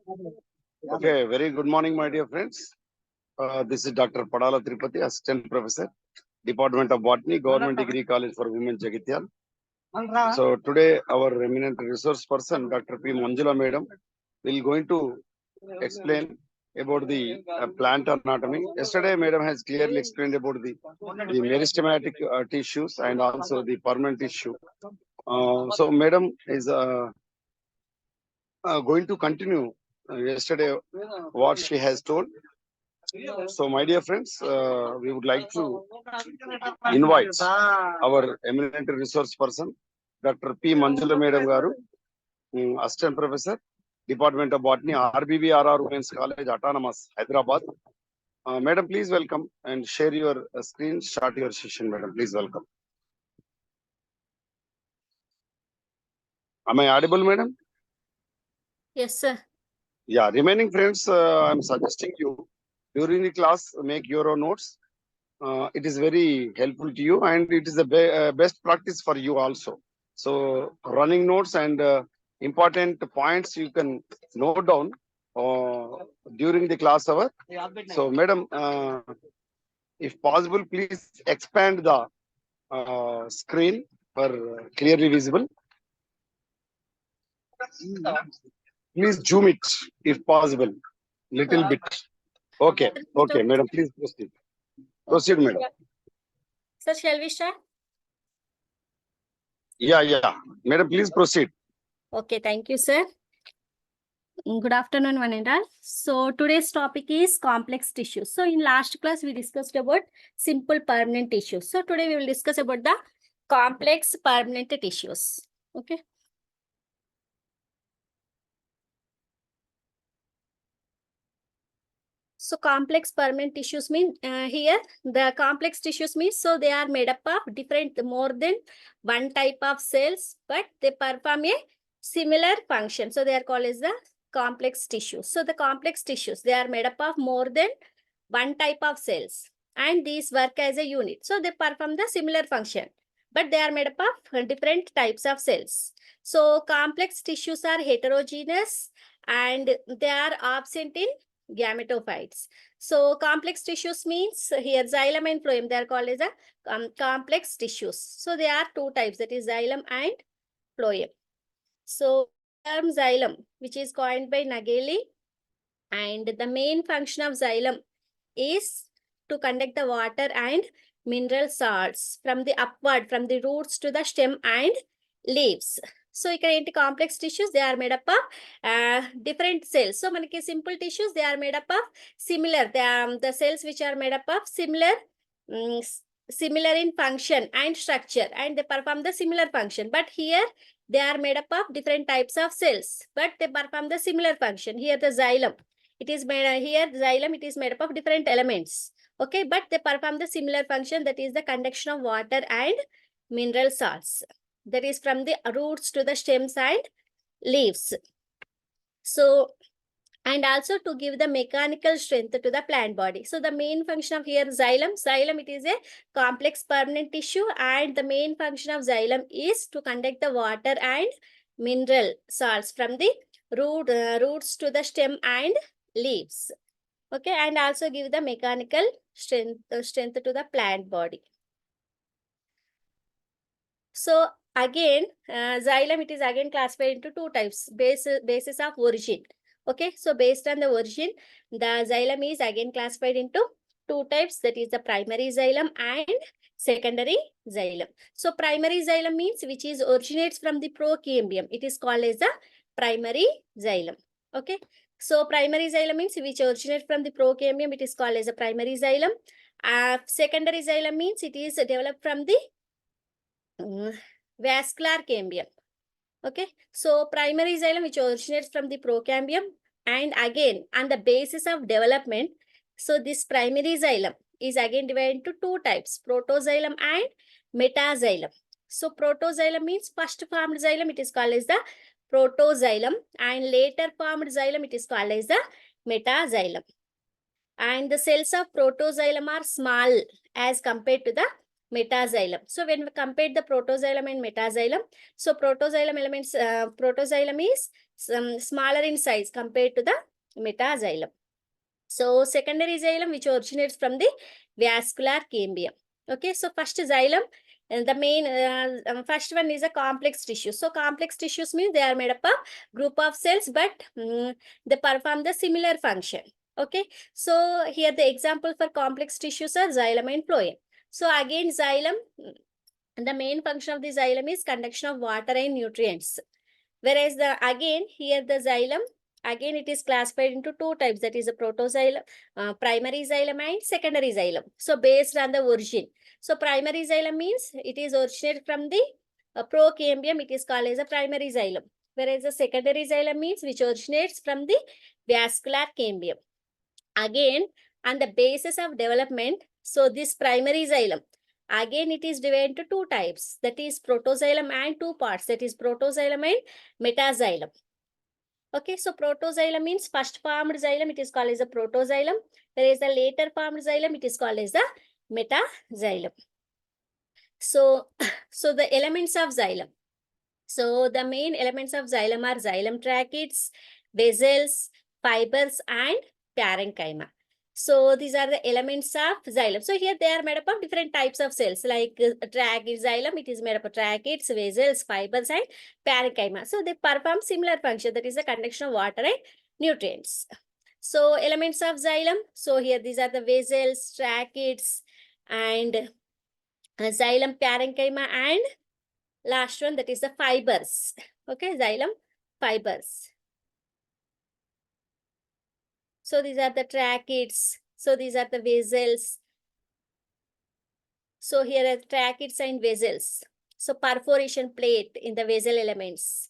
Okay, very good morning, my dear friends. This is Dr. PADALA Tirupati, Assistant Professor, Department of Botany, Government Degree College for Women, Jagityal. So today, our eminent resource person, Dr. P.Manjula Madam, will going to explain about the plant anatomy. Yesterday, Madam has clearly explained about the meristematic tissues and also the permanent tissue. So Madam is going to continue yesterday what she has told. So, my dear friends, we would like to invite our eminent resource person, Dr. P. Manjula Madam Garu, Assistant Professor, Department of Botany, Rbvrr Women's College, Autonomous, Hyderabad. Madam, please welcome and share your screen. Start your session, Madam. Please welcome. Am I audible, Madam? Yes, sir. Yeah, remaining friends, I'm suggesting you during the class make your own notes. It is very helpful to you and it is the best practice for you also. So running notes and important points you can note down during the class hour. So madam, if possible, please expand the screen for clearly visible. Please zoom it if possible, little bit. Okay, okay, madam, please proceed. Proceed, madam. Sir, shall we start? Yeah. Madam, please proceed. Okay, thank you, sir. Good afternoon, one and all. So today's topic is complex tissues. So in last class, we discussed about simple permanent tissues. So today we will discuss about the complex permanent tissues. Okay. So complex permanent tissues mean here the complex tissues means so they are made up of different more than one type of cells, but they perform a similar function. So they are called as the complex tissues. So the complex tissues, they are made up of more than one type of cells and these work as a unit. So they perform the similar function, but they are made up of different types of cells. So complex tissues are heterogeneous and they are absent in gametophytes. So complex tissues means here xylem and phloem, they are called as a complex tissues. So they are two types, that is xylem and phloem. So term xylem, which is coined by Nageli, and the main function of xylem is to conduct the water and mineral salts from the upward, from the roots to the stem and leaves. So ఇక్కడ ఏంటి complex tissues they are made up of different cells. So మనకి simple tissues they are made up of similar the cells which are made up of similar in function and structure and they perform the similar function, but here they are made up of different types of cells but they perform the similar function. Here the xylem, it is made here xylem, it is made up of different elements, okay, but they perform the similar function, that is the conduction of water and mineral salts, that is from the roots to the stems and leaves. So and also to give the mechanical strength to the plant body. So the main function of here xylem, it is a complex permanent tissue and the main function of xylem is to conduct the water and mineral salts from the roots to the stem and leaves, okay, and also give the mechanical strength to the plant body. So again xylem, it is again classified into two types, basis of origin. Okay, so based on the origin, the xylem is again classified into two types, that is the primary xylem and secondary xylem. So primary xylem means which is originates from the procambium, it is called as the primary xylem. Okay, so primary xylem means which originates from the procambium, it is called as a primary xylem. Secondary xylem means it is developed from the vascular cambium. Okay, so primary xylem which originates from the procambium and again on the basis of development, so this primary xylem is again divided into two types, protoxylem and metaxylem. So protoxylem means first formed xylem, it is called as the protoxylem, and later formed xylem, it is called as the metaxylem. And the cells of protoxylem are small as compared to the metaxylem. So when we compare the protoxylem and metaxylem, so protoxylem elements, protoxylem is smaller in size compared to the metaxylem. So secondary xylem, which originates from the vascular cambium. Okay, so first xylem, and the main first one is a complex tissue. So complex tissues means they are made up of group of cells, but they perform the similar function. Okay, so here the example for complex tissues are xylem and phloem. So again, xylem, the main function of the xylem is conduction of water and nutrients. Whereas again here the xylem, again it is classified into two types, that is a protoxylem, primary xylem and secondary xylem. So based on the origin. So primary xylem means it is originated from the procambium, it is called as a primary xylem. Whereas the secondary xylem means which originates from the vascular cambium. Again, on the basis of development, so this primary xylem, again it is divided into two types, that is protoxylem and two parts, that is protoxylem and metaxylem. Okay, so protoxylem means first formed xylem, it is called as a protoxylem, whereas the later formed xylem, it is called as the metaxylem. So, so the elements of xylem. So the main elements of xylem are xylem tracheids, vessels, fibers, and parenchyma. So these are the elements of xylem. So here they are made up of different types of cells, like tracheids, xylem, it is made up of tracheids, vessels, fibers, and parenchyma. So they perform similar function, that is the conduction of water and nutrients. So elements of xylem. So here these are the vessels, tracheids, and xylem, parenchyma, and last one, that is the fibers. Okay, xylem fibers. So these are the tracheids. So these are the vessels. So here are tracheids and vessels. So perforation plate in the vessel elements.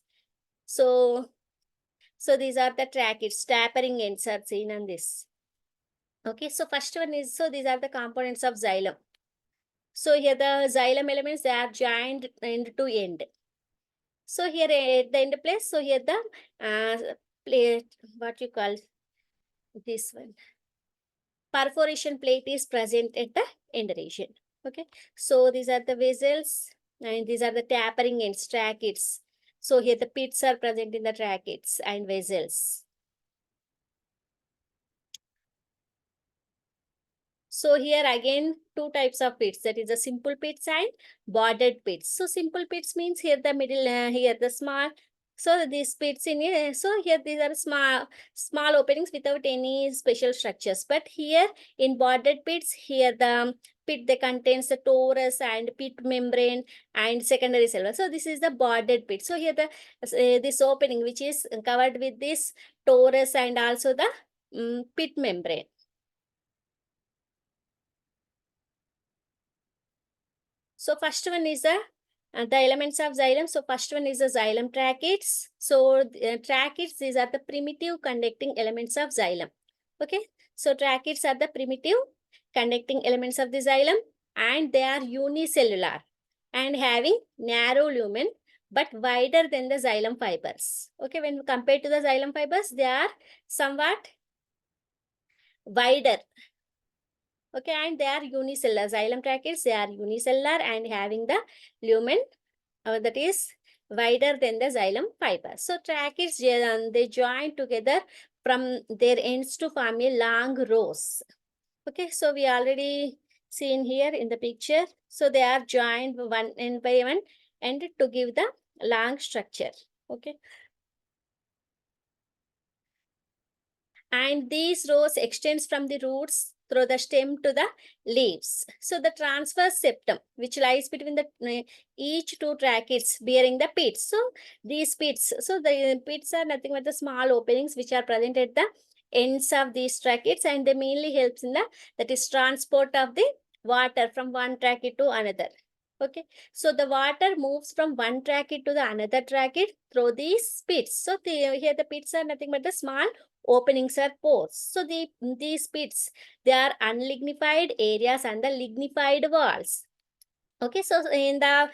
So these are the tracheids. Tapering ends are seen on this. Okay, so first one is, so these are the components of xylem. So here the xylem elements, they are joined end to end. So here at the end place, so here the plate, what you call this one, perforation plate is present at the end region. Okay, so these are the vessels and these are the tapering ends, tracheids. So here the pits are present in the tracheids and vessels. So here again two types of pits, that is the simple pits and bordered pits. So simple pits means here the middle, here the small. So these pits in here, so here these are small openings without any special structures. But here in bordered pits, here the pit they contains the torus and pit membrane and secondary cell. So this is the bordered pit. So here the this opening which is covered with this torus and also the pit membrane. So first one is the elements of xylem. So first one is the xylem tracheids. So tracheids, these are the primitive conducting elements of xylem. Okay, so tracheids are the primitive conducting elements of the xylem, and they are unicellular and having narrow lumen but wider than the xylem fibers. Okay, when compared to the xylem fibers, they are somewhat wider. Okay, and they are unicellular. Xylem tracheids, they are unicellular and having the lumen that is wider than the xylem fiber. So tracheids, they join together from their ends to form a long rows. Okay, so we already seen here in the picture. So they are joined one end by one and to give the long structure. Okay. And these rows extends from the roots through the stem to the leaves. So the transverse septum, which lies between the each two tracheids bearing the pits. So these pits, so the pits are nothing but the small openings which are present at the ends of these tracheids, and they mainly helps in the, that is, transport of the water from one tracheid to another. Okay, so the water moves from one tracheid to the another tracheid through these pits. So here the pits are nothing but the small openings are pores. So these pits, they are unlignified areas and the lignified walls. Okay, so in the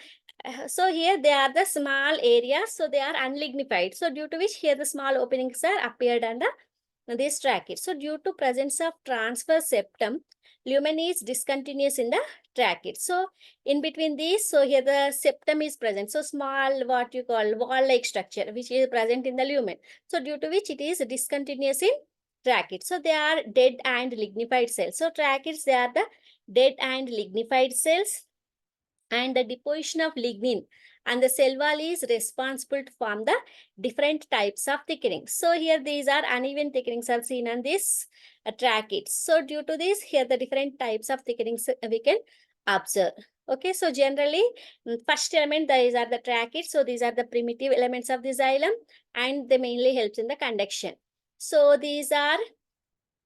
so here they are the small areas, so they are unlignified. So due to which here the small openings are appeared on the this trachea. So due to presence of transverse septum, lumen is discontinuous in the trachea. So in between these, so here the septum is present. So small, what you call wall-like structure, which is present in the lumen. So due to which it is discontinuous in trachea. So they are dead and lignified cells. So tracheates, they are the dead and lignified cells, and the deposition of lignin and the cell wall is responsible to form the different types of thickenings. So here these are uneven thickenings are seen on this tracheids. So due to this, here the different types of thickenings we can observe. Okay, so generally, first element, these are the tracheids. So these are the primitive elements of the xylem, and they mainly helps in the conduction. So these are,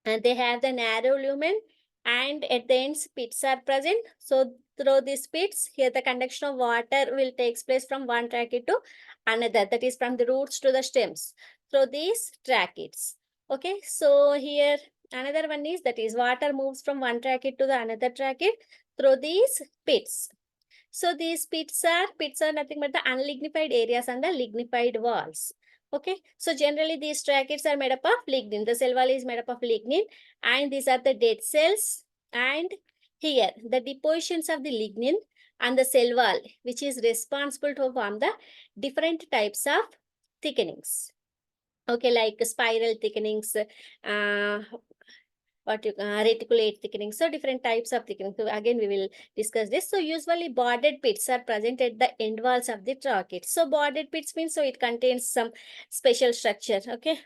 and they have the narrow lumen, and at the ends pits are present. So through these pits, here the conduction of water will take place from one trachea to another, that is from the roots to the stems through these tracheids. Okay, so here another one is, that is water moves from one trachea to the another trachea through these pits. So these pits are nothing but the unlignified areas and the lignified walls. Okay, so generally these tracheids are made up of lignin. The cell wall is made up of lignin, and these are the dead cells. And here the depositions of the lignin and the cell wall, which is responsible to form the different types of thickenings. Okay, like spiral thickenings, reticulate thickening. So different types of thickening. So again, we will discuss this. So usually boarded pits are present at the end walls of the trachea. So boarded pits means, so it contains some special structure. Okay,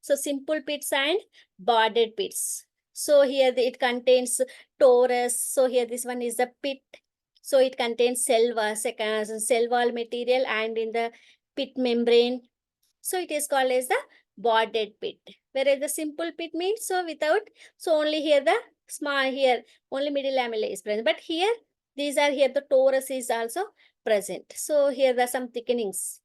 so simple pits and boarded pits. So here it contains torus. So here this one is the pit. So it contains cell wall material, and in the pit membrane. So it is called as the boarded pit. Whereas the simple pit means, so without, so only here the small, here only middle lamella is present. But here, these are here the torus is also present. So here there are some thickenings.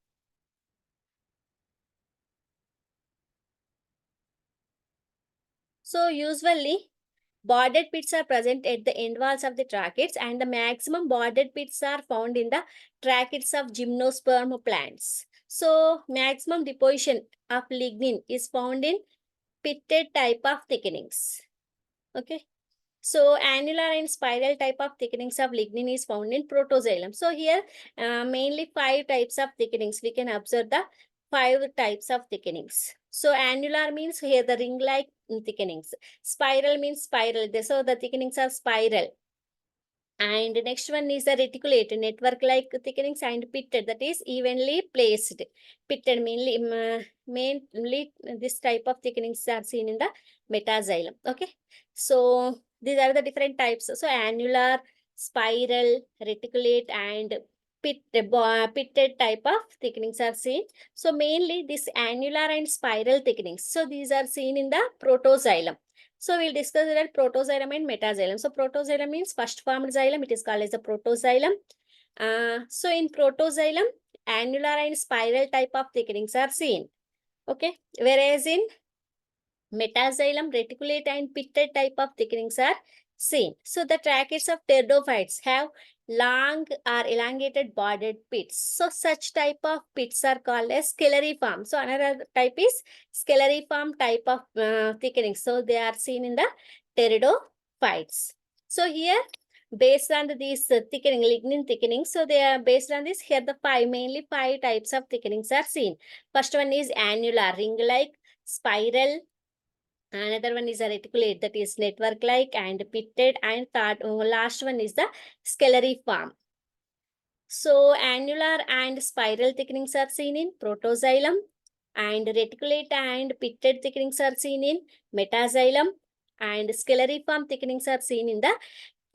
So usually boarded pits are present at the end walls of the tracheids, and the maximum boarded pits are found in the tracheids of gymnosperm plants. So maximum deposition of lignin is found in pitted type of thickenings. Okay. So annular and spiral type of thickenings of lignin is found in protoxylem. So here mainly 5 types of thickenings. We can observe the 5 types of thickenings. So annular means here the ring-like thickenings. Spiral means spiral. So the thickenings are spiral. And the next one is the reticulate, network-like thickenings, and pitted, that is evenly placed. Pitted mainly this type of thickenings are seen in the metaxylem. Okay, so these are the different types. So annular, spiral, reticulate, and pitted type of thickenings are seen. So mainly this annular and spiral thickenings. So these are seen in the protoxylem. So we'll discuss that protoxylem and metaxylem. So protoxylem means first formed xylem. It is called as the protoxylem. So in protoxylem, annular and spiral type of thickenings are seen. Okay. Whereas in metaxylem, reticulate and pitted type of thickenings are seen. So the tracheids of pteridophytes have long or elongated boarded pits. So such type of pits are called as scalariform. So another type is scalariform type of thickening. So they are seen in the pteridophytes. So here, based on these thickening, lignin thickening, so they are based on this. Here the mainly 5 types of thickenings are seen. First one is annular, ring-like, spiral. Another one is a reticulate, that is network-like and pitted, and last one is the scalariform. So annular and spiral thickenings are seen in protoxylem, and reticulate and pitted thickenings are seen in metaxylem, and scalariform thickenings are seen in the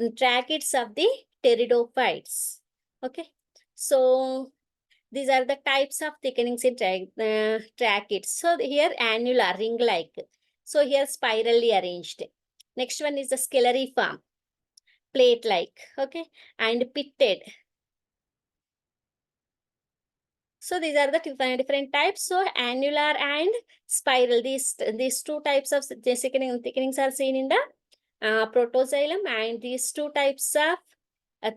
tracheids of the pteridophytes. Okay, so these are the types of thickenings in tracheids. So here annular, ring-like. So here spirally arranged. Next one is the scalariform, plate-like. Okay, and pitted. So these are the different types. So annular and spiral. These 2 types of thickenings are seen in the protoxylem, and these 2 types of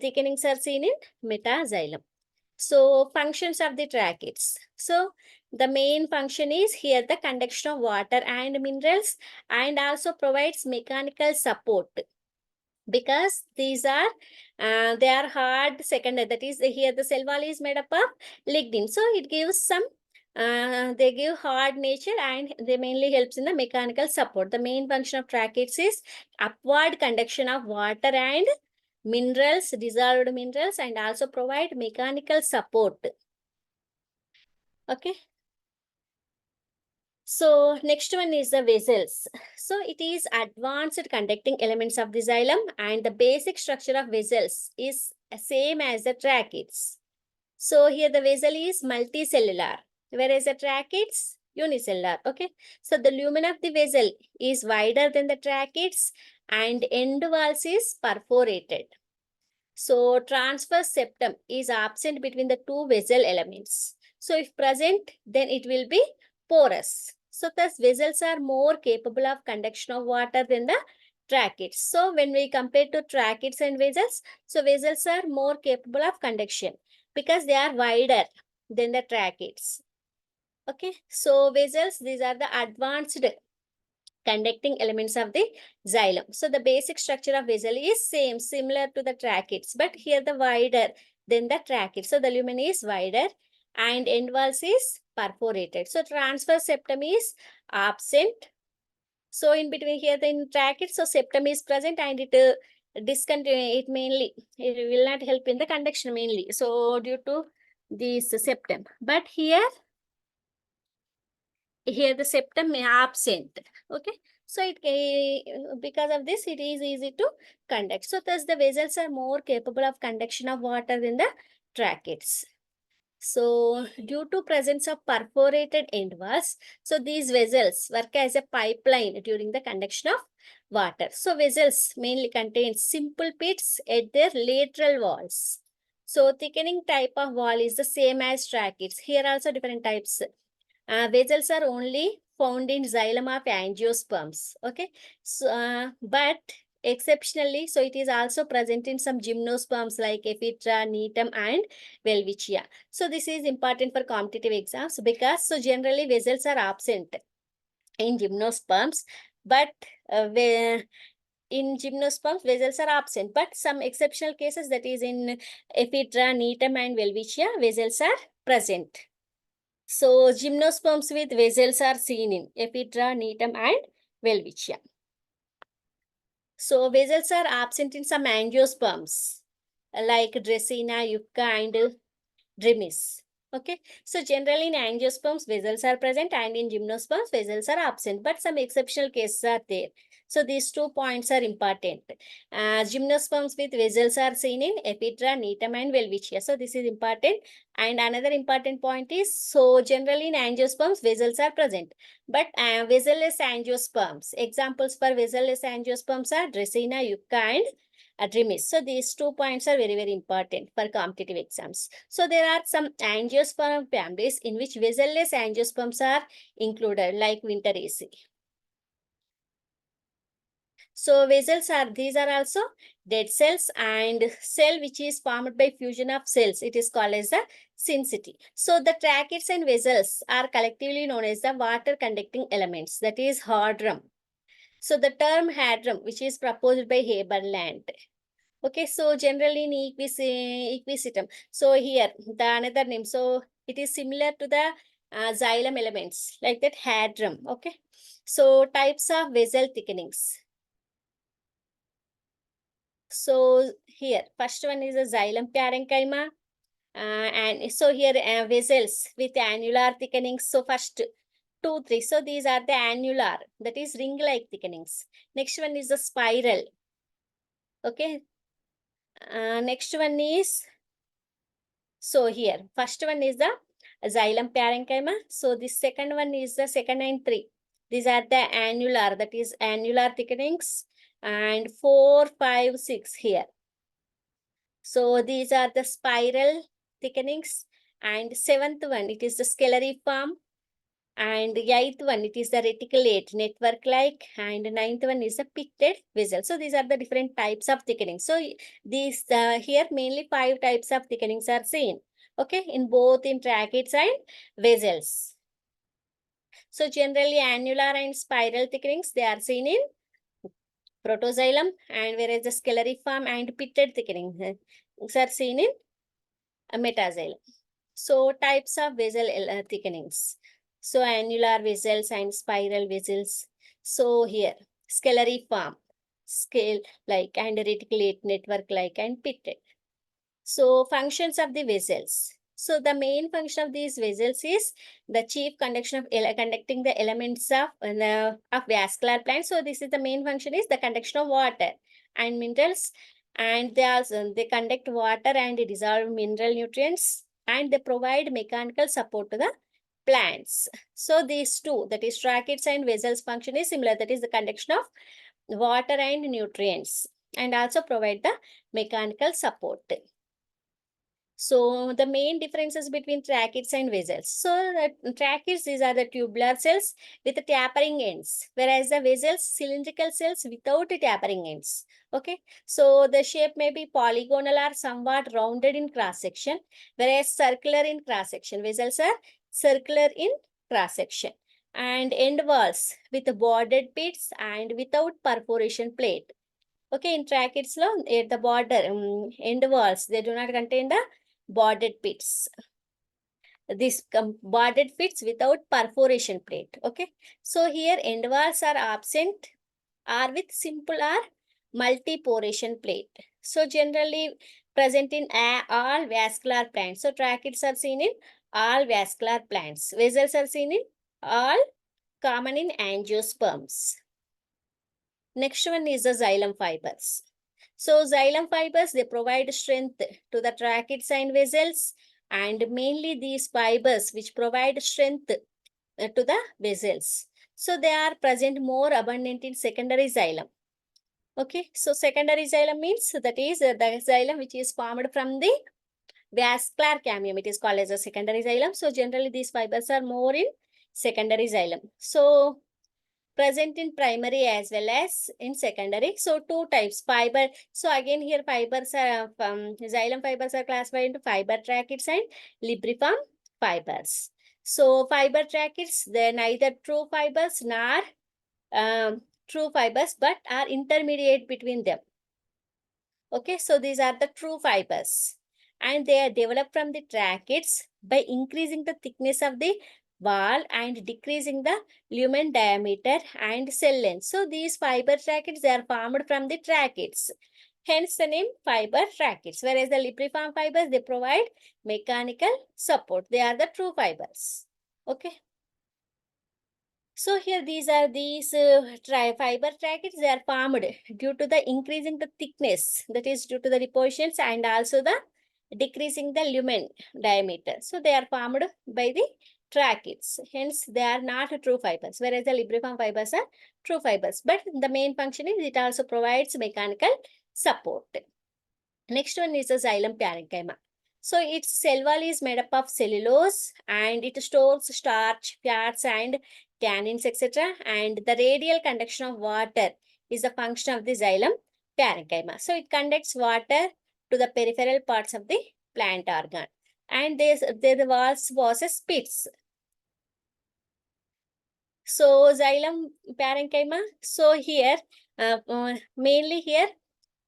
thickenings are seen in metaxylem. So functions of the tracheids. So the main function is here the conduction of water and minerals, and also provides mechanical support, because these are they are hard secondary, that is here the cell wall is made up of lignin, so it gives some they give hard nature, and they mainly helps in the mechanical support. The main function of tracheids is upward conduction of water and minerals, dissolved minerals, and also provide mechanical support. Okay. So next one is the vessels. So it is advanced conducting elements of the xylem, and the basic structure of vessels is same as the tracheids. So here the vessel is multicellular, whereas the tracheids unicellular. Okay. So the lumen of the vessel is wider than the tracheids, and end walls is perforated. So transverse septum is absent between the two vessel elements. So if present, then it will be porous. So thus vessels are more capable of conduction of water than the tracheids. So when we compare to tracheids and vessels, so vessels are more capable of conduction because they are wider than the tracheids. Okay, so vessels, these are the advanced conducting elements of the xylem. So the basic structure of vessel is similar to the tracheids, but here the wider than the tracheids. So the lumen is wider and end walls is perforated. So transverse septum is absent. So in between here the in tracheids, so septum is present and it discontinue. It will not help in the conduction mainly. So due to this septum, but here the septum may absent. Okay, so it because of this it is easy to conduct. So thus the vessels are more capable of conduction of water than the tracheids. So due to presence of perforated end walls, so these vessels work as a pipeline during the conduction of water. So vessels mainly contain simple pits at their lateral walls. So thickening type of wall is the same as tracheids. Here also different types. Vessels are only found in xylem of angiosperms. Okay, so but exceptionally, so it is also present in some gymnosperms like Epitra, Netum, and Welwitschia. So this is important for competitive exams because so generally vessels are absent in gymnosperms, but in gymnosperms vessels are absent, but some exceptional cases, that is in Epitra, Netum, and Welwitschia, vessels are present. So gymnosperms with vessels are seen in Epitra, Netum, and Welwitschia. So vessels are absent in some angiosperms like Dracaena, Yucca, and Dremis. Okay, so generally in angiosperms vessels are present, and in gymnosperms vessels are absent, but some exceptional cases are there. So these 2 points are important. Gymnosperms with vessels are seen in Epitra, Netum, and Welwitschia. So this is important. And another important point is, so generally in angiosperms vessels are present, but vesselless angiosperms, examples for vesselless angiosperms are Dracaena, Yucca, and Dremis. So these 2 points are very, very important for competitive exams. So there are some angiosperm families in which vesselless angiosperms are included, like Winteraceae. So vessels are, these are also dead cells, and cell which is formed by fusion of cells, it is called as the syncyty. So the tracheids and vessels are collectively known as the water conducting elements, that is Hadron. So the term Hadron, which is proposed by Haberland. Okay, so generally in equisitum. So here the another name. So it is similar to the xylem elements like that hadron. Okay, so types of vessel thickenings. So here first one is a xylem parenchyma, and so here vessels with annular thickenings. So first 2, 3. So these are the annular, that is ring-like thickenings. Next one is the spiral. Okay. Next one is, so here first one is the xylem parenchyma. So this second one is the 2nd and 3. These are the annular, that is annular thickenings, and 4, 5, 6 here. So these are the spiral thickenings, and 7th one it is the scalariform, and 8th one it is the reticulate network like, and 9th one is the picted vessel. So these are the different types of thickening. So these here mainly 5 types of thickenings are seen. Okay, in both in tracheids and vessels. So generally annular and spiral thickenings, they are seen in protoxylem, and whereas the scalariform and pitted thickening are seen in metaxylem. So types of vessel thickenings. So annular vessels and spiral vessels. So here scalariform, scale like and reticulate network like and pitted. So functions of the vessels. So the main function of these vessels is the chief conduction of conducting the elements of vascular plant. So this is the main function is the conduction of water and minerals, and they conduct water and dissolve mineral nutrients, and they provide mechanical support to the plants. So these two, that is tracheids and vessels function is similar, that is the conduction of water and nutrients, and also provide the mechanical support. So the main differences between tracheids and vessels. So the tracheids, these are the tubular cells with the tapering ends, whereas the vessels, cylindrical cells without the tapering ends. Okay, so the shape may be polygonal or somewhat rounded in cross section, whereas circular in cross section. Vessels are circular in cross section, and end walls with bordered pits and without perforation plate. Okay, in tracheids, at the border, end walls, they do not contain the bordered pits. This bordered pits without perforation plate. Okay, so here end walls are absent or with simple or multi-poration plate. So generally present in all vascular plants. So tracheids are seen in all vascular plants. Vessels are seen in all, common in angiosperms. Next one is the xylem fibers. So xylem fibers, they provide strength to the tracheids and vessels, and mainly these fibers which provide strength to the vessels. So they are present more abundant in secondary xylem. Okay, so secondary xylem means that is the xylem which is formed from the vascular cambium. It is called as a secondary xylem. So generally these fibers are more in secondary xylem. So present in primary as well as in secondary. So two types fiber. So again here fibers are xylem fibers are classified into fiber tracheids and libriform fibers. So fiber tracheids, they're neither true fibers nor true fibers, but are intermediate between them. Okay, so these are the true fibers, and they are developed from the tracheids by increasing the thickness of the wall and decreasing the lumen diameter and cell length. So these fiber tracheids, they are formed from the tracheids. Hence the name fiber tracheids. Whereas the libriform fibers, they provide mechanical support. They are the true fibers. Okay. So here these are these fiber tracheids. They are formed due to the increasing the thickness, that is due to the depositions, and also the decreasing the lumen diameter. So they are formed by the tracheids. Hence they are not true fibers, whereas the libriform fibers are true fibers. But the main function is it also provides mechanical support. Next one is the xylem parenchyma. So its cell wall is made up of cellulose, and it stores starch, fats, and tannins, etc. And the radial conduction of water is the function of the xylem parenchyma. So it conducts water to the peripheral parts of the plant organ. And the walls possess pits. So xylem parenchyma. So here, mainly here,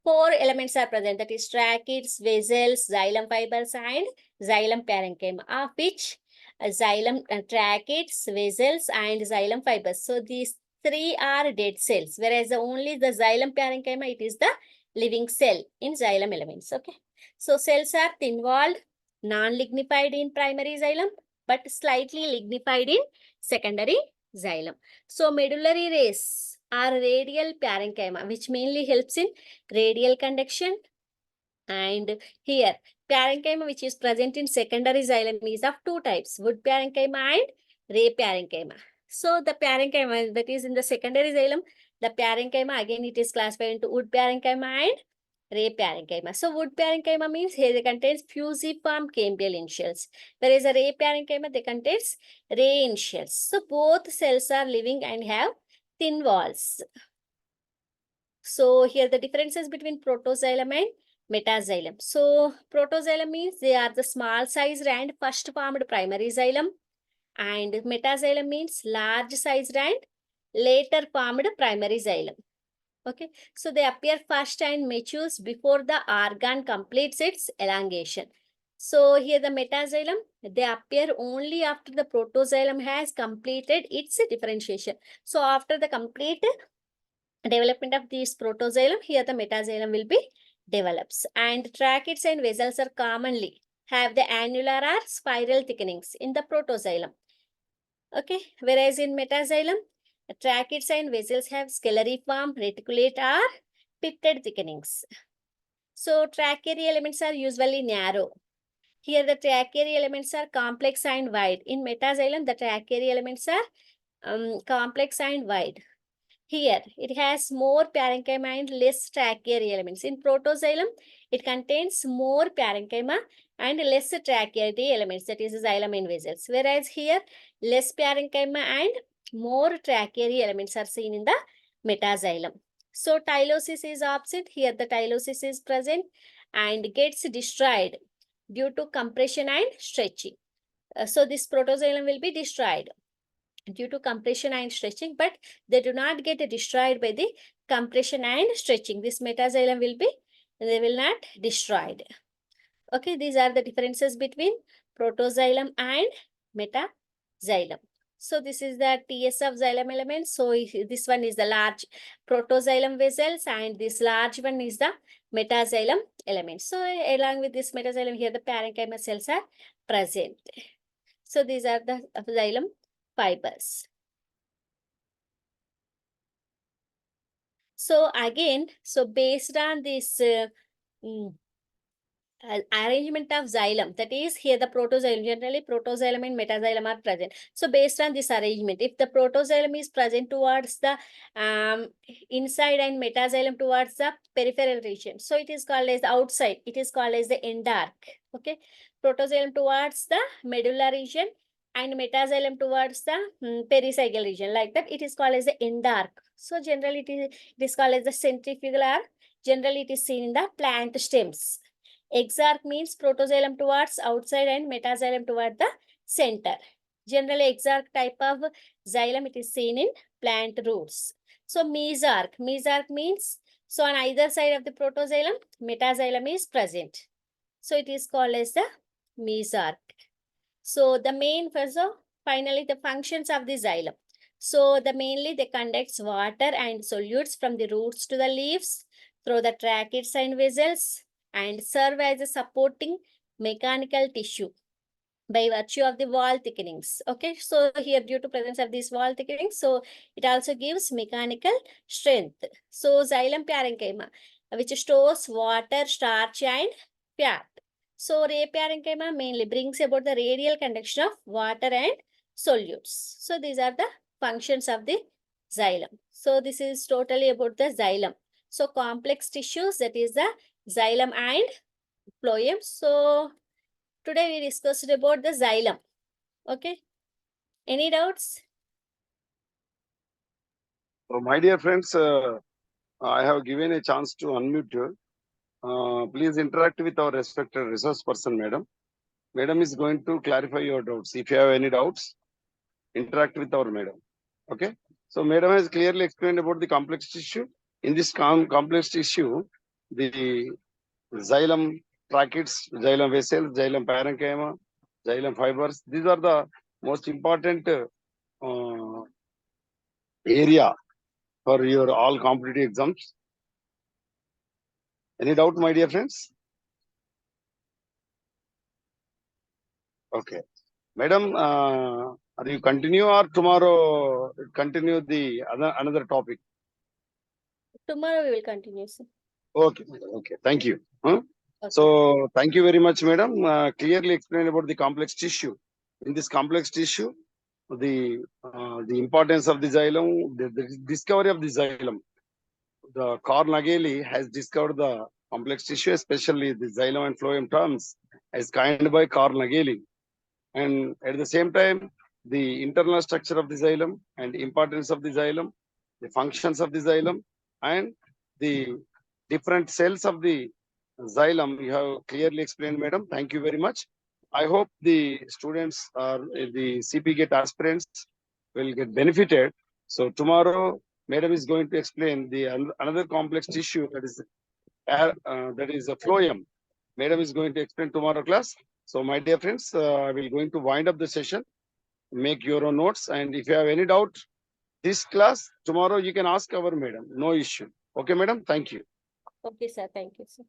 four elements are present, that is tracheids, vessels, xylem fibers, and xylem parenchyma, of which xylem tracheids, vessels, and xylem fibers. So these three are dead cells, whereas only the xylem parenchyma, it is the living cell in xylem elements. Okay. So cells are thin-walled, non-lignified in primary xylem, but slightly lignified in secondary xylem. So medullary rays are radial parenchyma, which mainly helps in radial conduction. And here parenchyma which is present in secondary xylem is of two types, wood parenchyma and ray parenchyma. So the parenchyma that is in the secondary xylem, the parenchyma again it is classified into wood parenchyma and ray parenchyma. So wood parenchyma means here it contains fusiform cambial initials, whereas a ray parenchyma they contains ray initials. So both cells are living and have thin walls. So here the differences between protoxylem and metaxylem. So protoxylem means they are the small sized and first formed primary xylem, and metaxylem means large sized and later formed primary xylem. Okay, so they appear first and matures before the organ completes its elongation. So here the metaxylem, they appear only after the protoxylem has completed its differentiation. So after the complete development of this protoxylem, here the metaxylem will be develops. And tracheids and vessels are commonly have the annular or spiral thickenings in the protoxylem. Okay, whereas in metaxylem, tracheids and vessels have scalariform, reticulate or pipetted thickenings. So tracheids elements are usually narrow. Here the tracheids elements are complex and wide. In metaxylem, the tracheids elements are complex and wide. Here, it has more parenchyma and less tracheids elements. In protoxylem, it contains more parenchyma and less tracheids elements, that is xylem and vessels. Whereas here, less parenchyma and more tracheids elements are seen in the metaxylem. So tylosis is absent. Here, the tylosis is present and gets destroyed due to compression and stretching. So this protoxylem will be destroyed due to compression and stretching, but they do not get destroyed by the compression and stretching. This metaxylem will be, they will not destroyed. Okay, these are the differences between protoxylem and metaxylem. So this is the TS of xylem elements. So this one is the large protoxylem vessels and this large one is the metaxylem elements. So along with this metaxylem, here the parenchyma cells are present. So these are the xylem fibers. So again, so based on this arrangement of xylem, that is here the protoxylem, generally protoxylem and metaxylem are present. So based on this arrangement, if the protoxylem is present towards the inside and metaxylem towards the peripheral region, so it is called as the outside, it is called as the endarc. Okay, protoxylem towards the medulla region and metaxylem towards the pericycle region, like that, it is called as the endarc. So generally it is called as the centrifugal, or generally it is seen in the plant stems. Exarch means protoxylem towards outside and metaxylem toward the center. Generally, exarch type of xylem, it is seen in plant roots. So mesarch means, so on either side of the protoxylem, metaxylem is present. So it is called as the mesarch. So the main, so finally the functions of the xylem. So the mainly they conducts water and solutes from the roots to the leaves through the tracheids and vessels, and serve as a supporting mechanical tissue by virtue of the wall thickenings. Okay, so here due to presence of these wall thickenings, so it also gives mechanical strength. So xylem parenchyma, which stores water, starch and fat. So ray parenchyma mainly brings about the radial conduction of water and solutes. So these are the functions of the xylem. So this is totally about the xylem. So complex tissues, that is the xylem and phloem. So today we discussed about the xylem. Okay, any doubts? So my dear friends, I have given a chance to unmute you. Please interact with our respected resource person, madam. Madam is going to clarify your doubts. If you have any doubts, interact with our madam. Okay. So madam has clearly explained about the complex tissue. In this complex tissue, the xylem tracheids, xylem vessels, xylem parenchyma, xylem fibers. These are the most important area for your all competitive exams. Any doubt, my dear friends? Okay. Madam, are you continue or tomorrow continue the another topic? Tomorrow we will continue, sir. Okay. Okay. Thank you. Okay. So thank you very much, madam. Clearly explained about the complex tissue. In this complex tissue, the importance of the xylem, the discovery of the xylem. The Carnegie has discovered the complex tissue, especially the xylem and phloem terms, as coined by Carnegie. And at the same time, the internal structure of the xylem and importance of the xylem, the functions of the xylem, and the different cells of the Xylem, you have clearly explained, madam. Thank you very much. I hope the students or the CPGET aspirants will get benefited. So tomorrow, madam is going to explain the another complex tissue that is a phloem. Madam is going to explain tomorrow class. So my dear friends, I will going to wind up the session. Make your own notes, and if you have any doubt, this class tomorrow you can ask our madam. No issue. Okay, madam. Thank you. Okay, sir. Thank you, sir.